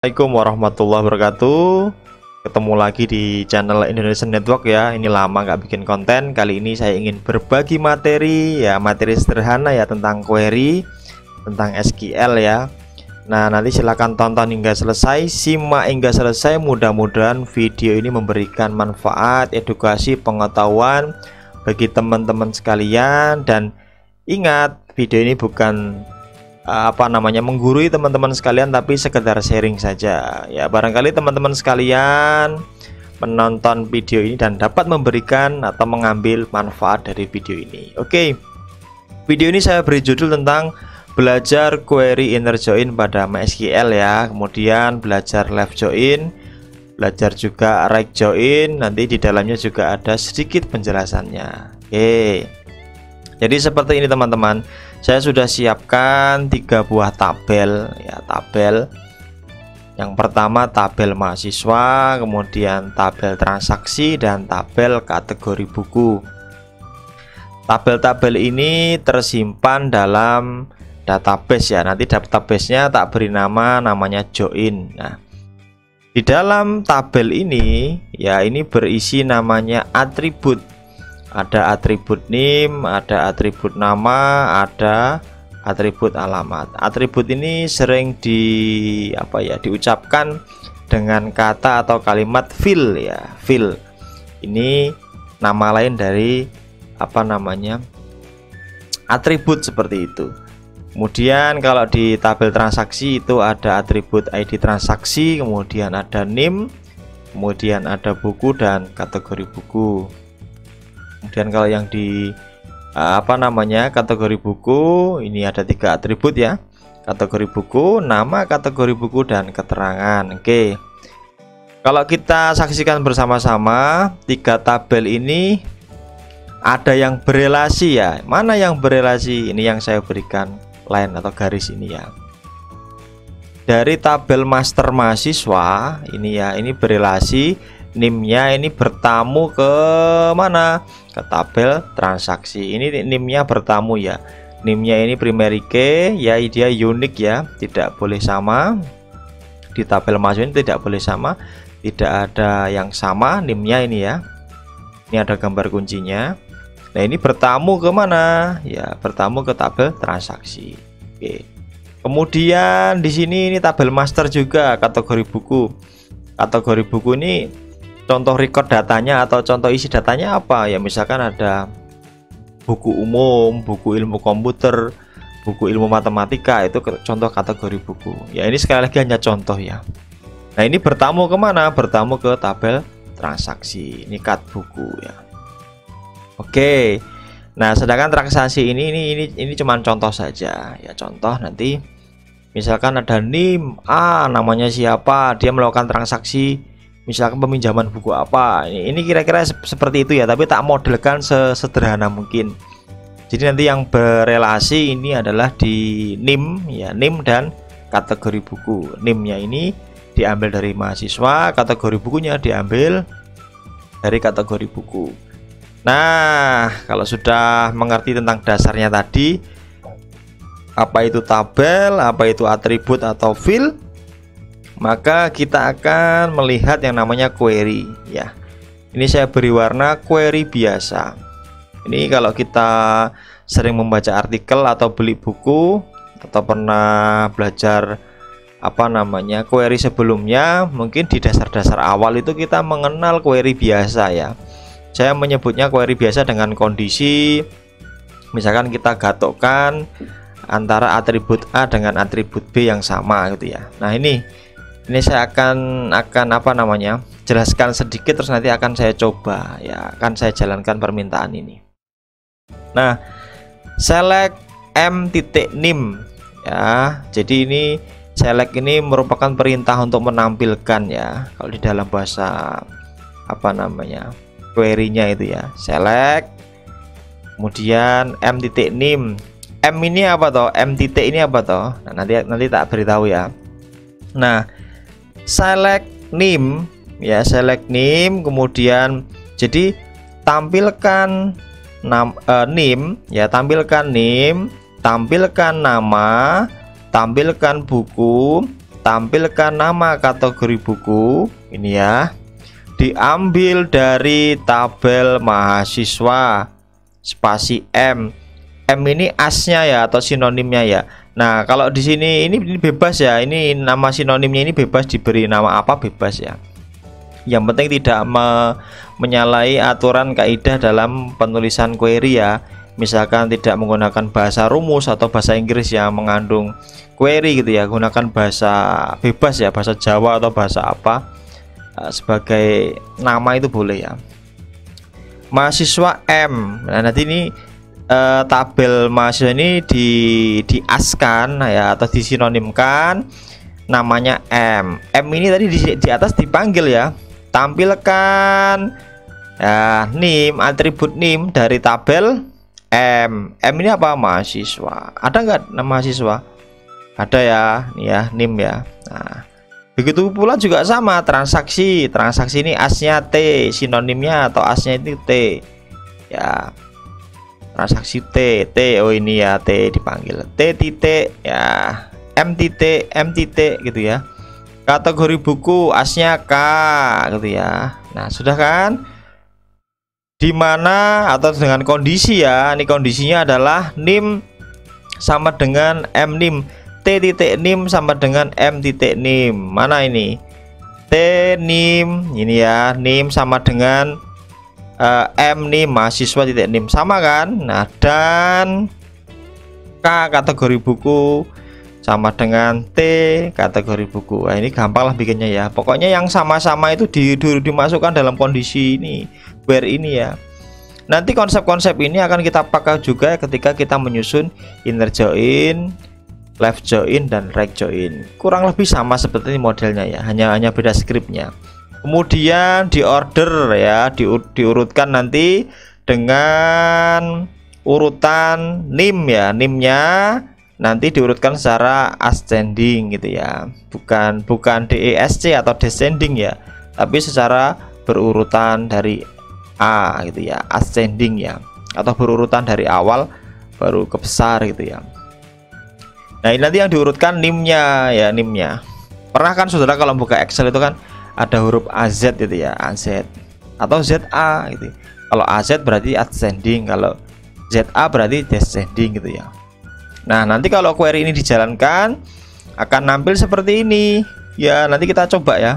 Assalamualaikum warahmatullahi wabarakatuh. Ketemu lagi di channel Indonesian Network ya. Ini lama nggak bikin konten. Kali ini saya ingin berbagi materi ya, materi sederhana ya tentang query, tentang SQL ya. Nah, nanti silahkan tonton hingga selesai, simak hingga selesai. Mudah-mudahan video ini memberikan manfaat, edukasi, pengetahuan bagi teman-teman sekalian. Dan ingat, video ini bukan menggurui teman-teman sekalian, tapi sekedar sharing saja ya. Barangkali teman-teman sekalian menonton video ini dan dapat memberikan atau mengambil manfaat dari video ini. Oke, video ini saya beri judul tentang belajar query inner join pada MySQL ya, kemudian belajar left join, belajar juga right join. Nanti di dalamnya juga ada sedikit penjelasannya. Oke, jadi seperti ini teman-teman. Saya sudah siapkan 3 buah tabel ya, tabel. Yang pertama tabel mahasiswa, kemudian tabel transaksi, dan tabel kategori buku. Tabel-tabel ini tersimpan dalam database ya. Nanti database-nya tak beri namanya join. Nah, di dalam tabel ini ya, ini berisi namanya atribut. Ada atribut name, ada atribut nama, ada atribut alamat. Atribut ini sering diucapkan dengan kata atau kalimat fill ya. Fill ini nama lain dari atribut seperti itu. Kemudian kalau di tabel transaksi itu ada atribut ID transaksi, kemudian ada name, kemudian ada buku dan kategori buku. Kemudian kalau yang di kategori buku ini ada 3 atribut ya, kategori buku, nama kategori buku, dan keterangan. Oke, kalau kita saksikan bersama-sama 3 tabel ini ada yang berelasi ya. Mana yang berelasi? Ini yang saya berikan line atau garis ini ya. Dari tabel master mahasiswa ini ya, ini berelasi. NIM-nya ini bertamu ke mana? Ke tabel transaksi. Ini NIM-nya bertamu ya. NIM-nya ini primary key ya, dia unik ya, tidak boleh sama. Di tabel mahasiswa ini tidak boleh sama, tidak ada yang sama NIM-nya ini ya. Ini ada gambar kuncinya. Nah, ini bertamu ke mana? Ya, bertamu ke tabel transaksi. Oke. Kemudian di sini ini tabel master juga, kategori buku. Kategori buku ini contoh record datanya atau contoh isi datanya apa ya, misalkan ada buku umum, buku ilmu komputer, buku ilmu matematika, itu contoh kategori buku ya. Ini sekali lagi hanya contoh ya. Nah, ini bertamu kemana? Bertamu ke tabel transaksi, ini cut buku ya. Oke, nah sedangkan transaksi ini cuma contoh saja ya, contoh. Nanti misalkan ada NIM namanya siapa, dia melakukan transaksi misalkan peminjaman buku apa. Ini kira-kira seperti itu ya, tapi tak modelkan sesederhana mungkin. Jadi nanti yang berelasi ini adalah di NIM ya, NIM dan kategori buku. NIM-nya ini diambil dari mahasiswa, kategori bukunya diambil dari kategori buku. Nah, kalau sudah mengerti tentang dasarnya tadi, apa itu tabel, apa itu atribut atau fill, maka kita akan melihat yang namanya query ya. Ini saya beri warna query biasa. Ini kalau kita sering membaca artikel atau beli buku atau pernah belajar query sebelumnya, mungkin di dasar-dasar awal itu kita mengenal query biasa ya. Saya menyebutnya query biasa dengan kondisi misalkan kita gatokkan antara atribut A dengan atribut B yang sama gitu ya. Nah, ini saya akan jelaskan sedikit, terus nanti akan saya coba ya, akan saya jalankan permintaan ini. Nah, select m.nim ya. Jadi ini select ini merupakan perintah untuk menampilkan ya. Kalau di dalam bahasa query-nya itu ya, select kemudian m.nim. M ini apa toh? M titik ini apa toh? Nah, nanti tak beritahu ya. Nah, select name ya, select name, kemudian jadi tampilkan name ya, tampilkan name, tampilkan nama, tampilkan buku, tampilkan nama kategori buku ini ya, diambil dari tabel mahasiswa spasi M. M ini asnya ya atau sinonimnya ya. Nah, kalau di sini ini bebas ya. Ini nama sinonimnya ini bebas, diberi nama apa bebas ya. Yang penting tidak menyalahi aturan kaidah dalam penulisan query ya. Misalkan tidak menggunakan bahasa rumus atau bahasa Inggris yang mengandung query gitu ya, gunakan bahasa bebas ya, bahasa Jawa atau bahasa apa sebagai nama itu boleh ya. Mahasiswa M. Nah, nanti ini tabel mahasiswa ini diaskan ya atau disinonimkan namanya M. M ini tadi di atas dipanggil ya. Tampilkan ya NIM, atribut NIM dari tabel M. M ini apa? Mahasiswa. Ada nggak nama mahasiswa? Ada ya, nih ya, NIM ya. Nah, begitu pula juga sama transaksi. Transaksi ini asnya T, sinonimnya atau asnya itu T. Ya. Transaksi T, T. Oh ini ya, T dipanggil T titik ya. M titik, M titik gitu ya. Kategori buku asnya K gitu ya. Nah, sudah kan? Di mana atau dengan kondisi ya, ini kondisinya adalah NIM sama dengan M NIM, T titik NIM sama dengan M titik NIM. Mana ini? T NIM ini ya, NIM sama dengan M NIM, mahasiswa titik NIM sama kan. Nah, dan K kategori buku sama dengan T kategori buku. Nah, ini gampang lah bikinnya ya. Pokoknya yang sama-sama itu dimasukkan dalam kondisi ini, where ini ya. Nanti konsep-konsep ini akan kita pakai juga ketika kita menyusun inner join, left join, dan right join. Kurang lebih sama seperti ini modelnya ya, hanya beda scriptnya. Kemudian di order ya, diurutkan nanti dengan urutan NIM ya, NIM-nya nanti diurutkan secara ascending gitu ya, bukan DESC atau descending ya, tapi secara berurutan dari A gitu ya, ascending ya, atau berurutan dari awal baru ke besar gitu ya. Nah, ini nanti yang diurutkan NIM-nya ya, NIM-nya. Pernah kan saudara kalau buka Excel itu kan ada huruf AZ gitu ya, AZ atau ZA gitu. Kalau AZ berarti ascending, kalau ZA berarti descending gitu ya. Nah, nanti kalau query ini dijalankan akan nampil seperti ini. Ya, nanti kita coba ya.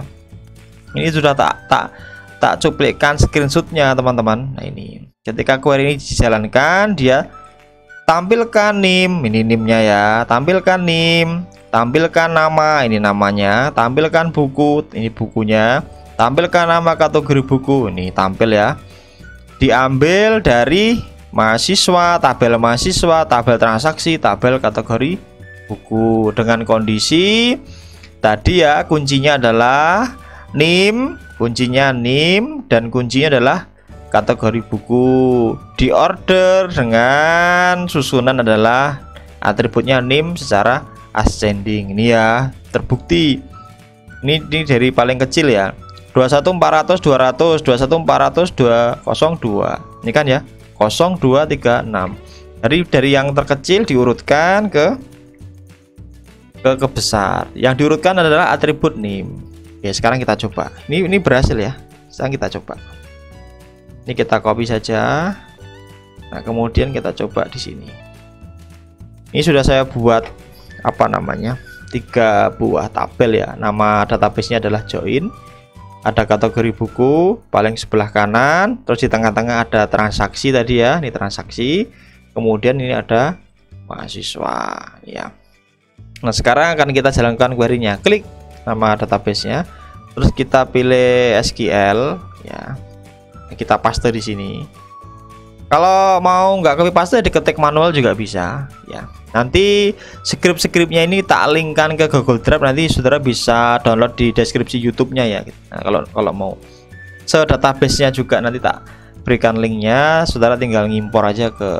Ini sudah tak cuplikan screenshotnya teman-teman. Nah, ini ketika query ini dijalankan, dia tampilkan NIM, ini NIM-nya ya. Tampilkan NIM, tampilkan nama, ini namanya. Tampilkan buku, ini bukunya. Tampilkan nama kategori buku, ini tampil ya. Diambil dari mahasiswa, tabel transaksi, tabel kategori buku, dengan kondisi tadi ya, kuncinya adalah NIM, kuncinya NIM, dan kuncinya adalah kategori buku. Di order dengan susunan adalah atributnya NIM secara ascending. Ini ya, terbukti. Ini dari paling kecil ya, 21400 200, 21400 202. Ini kan ya, 0236. Dari yang terkecil diurutkan ke besar. Yang diurutkan adalah atribut NIM. Oke, sekarang kita coba. Ini berhasil ya. Sekarang kita coba. Ini kita copy saja. Nah, kemudian kita coba di sini. Ini sudah saya buat apa namanya? 3 buah tabel ya. Nama database-nya adalah join. Ada kategori buku paling sebelah kanan, terus di tengah-tengah ada transaksi tadi ya, ini transaksi. Kemudian ini ada mahasiswa ya. Nah, sekarang akan kita jalankan query-nya. Klik nama database-nya, terus kita pilih SQL ya. Kita paste di sini. Kalau mau nggak copy paste, diketik manual juga bisa ya. Nanti script-scriptnya ini tak linkkan ke Google Drive, nanti saudara bisa download di deskripsi YouTube-nya ya. Nah, kalau mau database-nya juga nanti tak berikan linknya, saudara tinggal ngimpor aja ke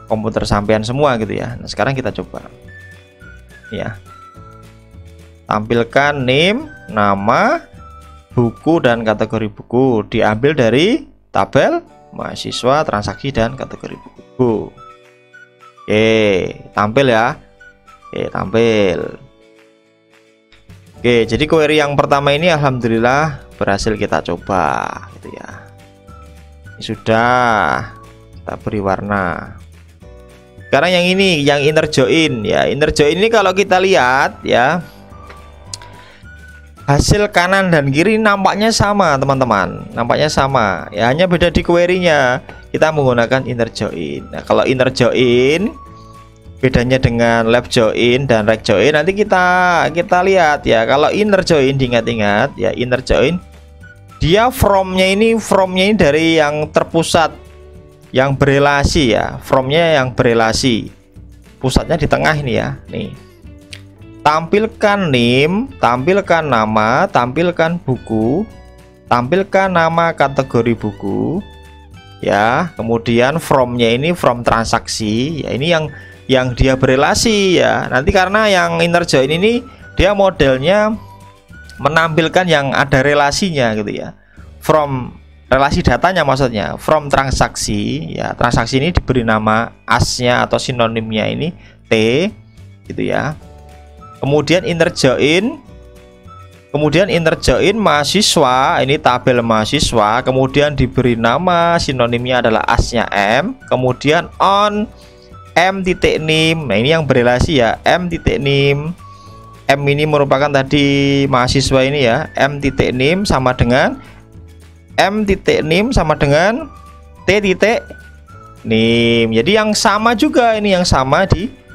komputer sampean semua gitu ya. Nah, sekarang kita coba ya. Tampilkan name, nama, buku, dan kategori buku, diambil dari tabel mahasiswa, transaksi, dan kategori buku. Oke, tampil ya. Oke, tampil. Oke, jadi query yang pertama ini alhamdulillah berhasil kita coba gitu ya. Ini sudah kita beri warna. Sekarang yang ini, yang inner join ya. Inner join ini kalau kita lihat ya, hasil kanan dan kiri nampaknya sama teman-teman, nampaknya sama ya, hanya beda di query-nya. Kita menggunakan inner join. Nah, kalau inner join bedanya dengan left join dan right join nanti kita lihat ya. Kalau inner join, diingat-ingat ya, inner join dia from-nya ini dari yang terpusat, yang berelasi ya, from-nya yang berelasi, pusatnya di tengah ini ya. Nih, tampilkan name, tampilkan nama, tampilkan buku, tampilkan nama kategori buku ya. Kemudian from-nya ini from transaksi ya, ini yang dia berelasi ya. Nanti karena yang inner join ini dia modelnya menampilkan yang ada relasinya gitu ya, from relasi datanya, maksudnya from transaksi ya. Transaksi ini diberi nama as-nya atau sinonimnya ini T gitu ya. Kemudian inner join mahasiswa, ini tabel mahasiswa, kemudian diberi nama sinonimnya adalah as-nya M, kemudian on m.name. Nah, ini yang berelasi ya, m.name. M ini merupakan tadi mahasiswa ini ya, m.name sama dengan m.name sama dengan t.name. Jadi yang sama juga, ini yang sama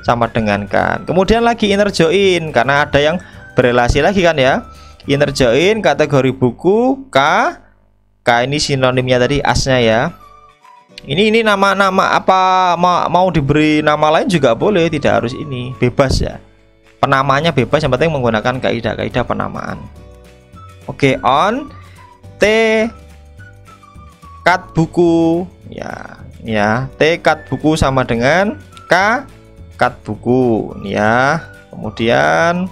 sama dengan kan. Kemudian lagi inner join karena ada yang berelasi lagi kan ya. Inner join kategori buku K ini sinonimnya tadi asnya ya. Ini nama-nama apa, mau diberi nama lain juga boleh, tidak harus ini, bebas ya. Penamaannya bebas, yang penting menggunakan kaidah-kaidah penamaan. Oke, on T cut buku ya, T cut buku sama dengan K cut buku ya. Kemudian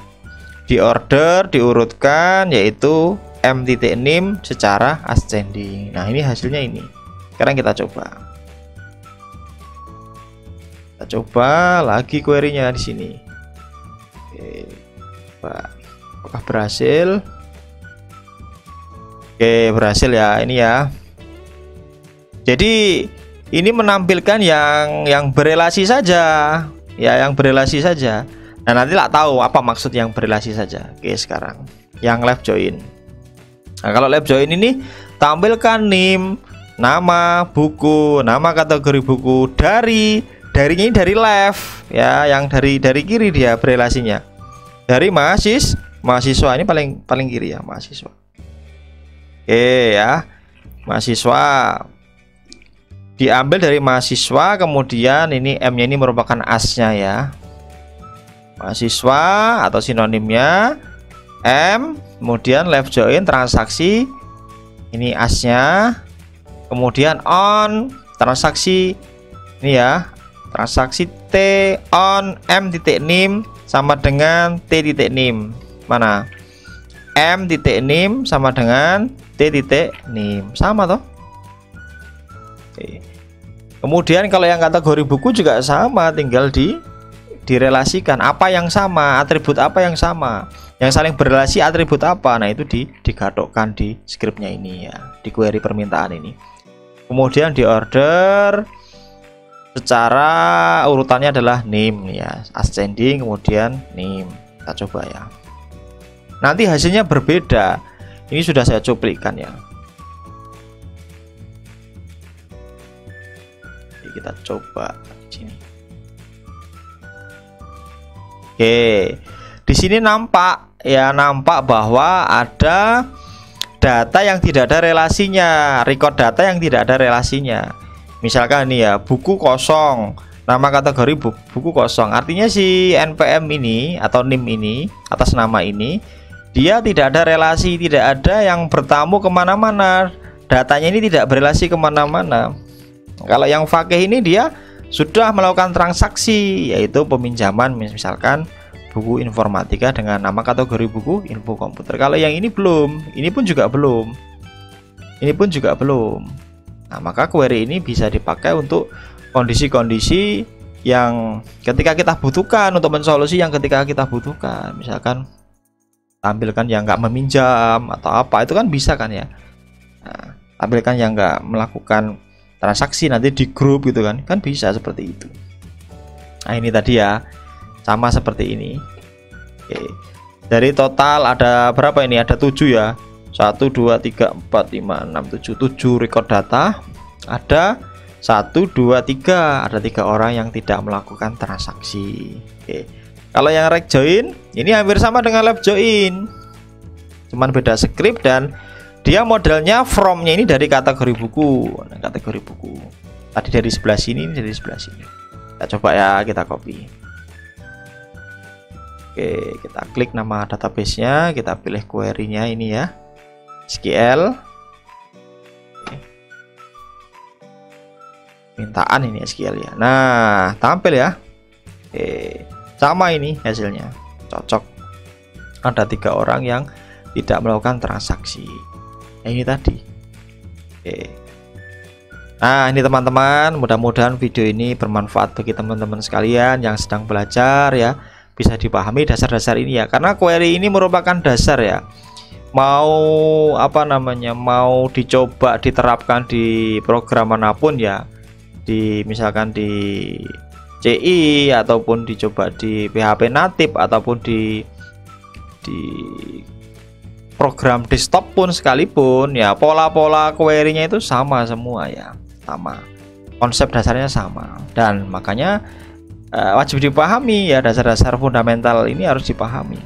di order, diurutkan, yaitu m.name secara ascending. Nah, ini hasilnya ini. Sekarang kita coba lagi query-nya di sini. Oke, apakah berhasil? Oke, berhasil ya, ini ya. Jadi ini menampilkan yang berelasi saja ya, yang berelasi saja. Nah, nanti lah tahu apa maksud yang berelasi saja. Oke, sekarang yang left join. Nah, kalau left join ini tampilkan name, nama buku, nama kategori buku, darinya ini dari left ya, yang dari kiri dia berelasinya. Dari mahasiswa ini paling kiri ya, mahasiswa. Oke ya, mahasiswa diambil dari mahasiswa, kemudian ini M-nya ini merupakan asnya ya. Mahasiswa atau sinonimnya M, kemudian left join transaksi, ini asnya, kemudian on transaksi ini ya, transaksi T on m.name sama dengan t.name. Mana? m.name sama dengan t.name, sama toh. Oke. Kemudian kalau yang kategori buku juga sama, tinggal direlasikan apa yang sama, atribut apa yang sama, yang saling berrelasi atribut apa. Nah, itu digadokkan di scriptnya ini ya, di query permintaan ini. Kemudian di order secara urutannya adalah name ya, ascending, kemudian name. Kita coba ya, nanti hasilnya berbeda. Ini sudah saya cuplikan ya. Jadi kita coba sini. Oke, di sini nampak bahwa ada data yang tidak ada relasinya, record data yang tidak ada relasinya. Misalkan ini ya, buku kosong, nama kategori buku kosong. Artinya si NPM ini atau NIM ini, atas nama ini, dia tidak ada relasi, tidak ada yang bertamu kemana-mana. Datanya ini tidak berelasi kemana-mana. Kalau yang fakih ini dia sudah melakukan transaksi, yaitu peminjaman misalkan buku informatika dengan nama kategori buku info komputer. Kalau yang ini belum, ini pun juga belum. Nah, maka query ini bisa dipakai untuk kondisi-kondisi yang ketika kita butuhkan, untuk mensolusi yang ketika kita butuhkan. Misalkan tampilkan yang nggak meminjam atau apa, itu kan bisa kan ya. Nah, tampilkan yang nggak melakukan transaksi nanti di grup gitu kan bisa seperti itu. Nah ini tadi ya, sama seperti ini. Oke. Dari total ada berapa ini? Ada 7 ya. 1 2 3 4 5 6 7 record data. Ada 1 2 3, ada 3 orang yang tidak melakukan transaksi. Oke. Kalau yang reg join ini hampir sama dengan left join, cuman beda script dan dia modelnya fromnya ini dari kategori buku. Nah, kategori buku tadi dari sebelah sini, ini dari sebelah sini. Kita coba ya, kita copy. Oke, kita klik nama database-nya, kita pilih query-nya ini ya, SQL. Oke. Mintaan ini SQL ya. Nah, tampil ya. Oke, sama ini hasilnya, cocok. Ada 3 orang yang tidak melakukan transaksi. Ini tadi. Oke. Nah, ini teman-teman, mudah-mudahan video ini bermanfaat bagi teman-teman sekalian yang sedang belajar ya. Bisa dipahami dasar-dasar ini ya, karena query ini merupakan dasar ya. Mau apa namanya, mau dicoba diterapkan di program manapun ya, di misalkan di CI ataupun dicoba di PHP native ataupun di program desktop pun sekalipun ya, pola-pola query-nya itu sama semua ya, sama, konsep dasarnya sama, dan makanya wajib dipahami ya, dasar-dasar fundamental ini harus dipahami.